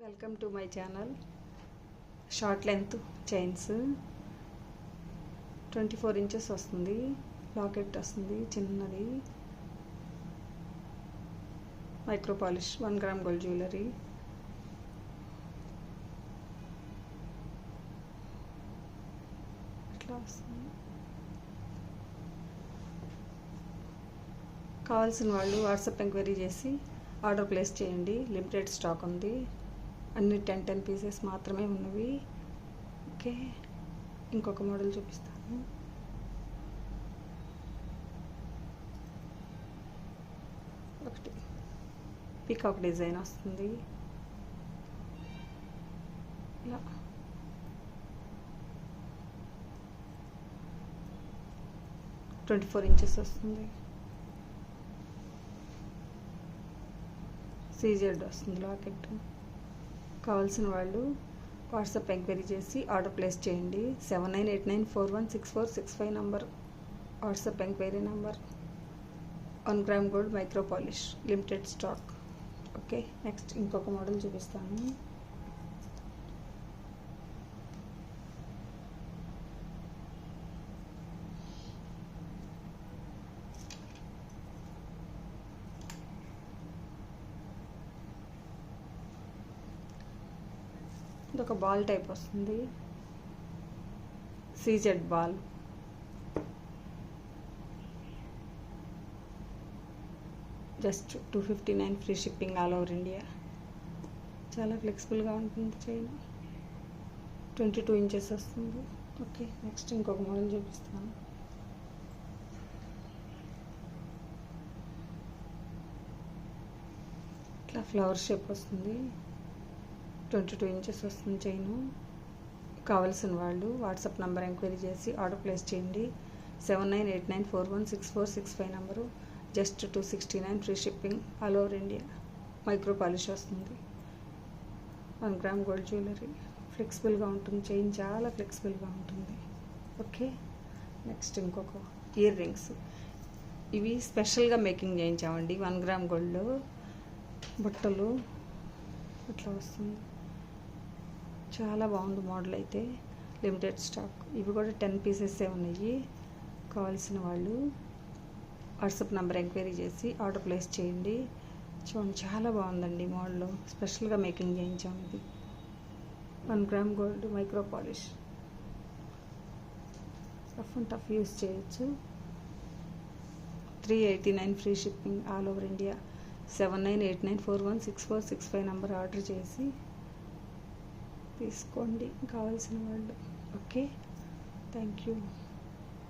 Welcome to my channel. Short length chains 24 inches వస్తుంది. Locket వస్తుంది చిన్నది. Micro polish 1 gram gold jewellery. ఇట్లా వస్తుంది. కావాల్సిన వాళ్ళు వాట్సాప్ ఎంక్వైరీ చేసి ఆర్డర్ ప్లేస్ చేయండి. లిమిటెడ్ స్టాక్ ఉంది. అన్ని 10 పీసెస్ మాత్రమే ఉన్నవి. ఓకే, ఇంకొక మోడల్ చూపిస్తాను. ఒకటి పీకాక్ డిజైన్ వస్తుంది. ఇలా 24 ఇంచెస్ వస్తుంది. సీజెడ్ వస్తుంది లాకెట్. కావాల్సిన వాళ్ళు వాట్సాప్ ఎంక్వైరీ చేసి ఆర్డర్ ప్లేస్ చేయండి. 7989416465 number WhatsApp enquiry number. 1 gram gold micro polish limited stock. Okay, next ఇంకొక మోడల్ చూపిస్తాను. ఇది ఒక బాల్ టైప్ వస్తుంది. CZ ball. Just 259 free shipping all over India. చాలా ఫ్లెక్సిబుల్గా ఉంటుంది. చైన్ 22 ఇంచెస్ వస్తుంది. ఓకే, నెక్స్ట్ ఇంకొక మోడల్ చూపిస్తాను. ఇట్లా ఫ్లవర్ షేప్ వస్తుంది. 22 ఇంచెస్ వస్తుంది చైను. కావలసిన వాళ్ళు వాట్సాప్ నెంబర్ ఎంక్వైరీ చేసి ఆర్డర్ ప్లేస్ చేయండి. 7989416465 number. Just 269 free shipping all over India. Micro polish వస్తుంది. 1 గ్రామ్ గోల్డ్ జ్యువెలరీ. ఫ్లెక్సిబుల్గా ఉంటుంది చైన్, చాలా ఫ్లెక్సిబుల్గా ఉంటుంది. ఓకే, నెక్స్ట్ ఇంకొక ఇయర్ రింగ్స్. ఇవి స్పెషల్గా మేకింగ్ చేయించామండి. 1 గ్రామ్ గోల్డ్లో బుట్టలు ఇట్లా వస్తుంది. చాలా బాగుంది మోడల్ అయితే. Limited stock. ఇవి కూడా 10 పీసెసే ఉన్నాయి. కావాల్సిన వాళ్ళు వాట్సాప్ నెంబర్ ఎంక్వైరీ చేసి ఆర్డర్ ప్లేస్ చేయండి. చూడండి, చాలా బాగుందండి మోడల్. స్పెషల్గా మేకింగ్ చేయించాము. ఇది 1 gram gold micro polish. Rough and tough use చేయొచ్చు. 389 free shipping all over India. 7989416465 number order చేసి తీసుకోండి కావాల్సిన వాళ్ళు. Okay, thank you.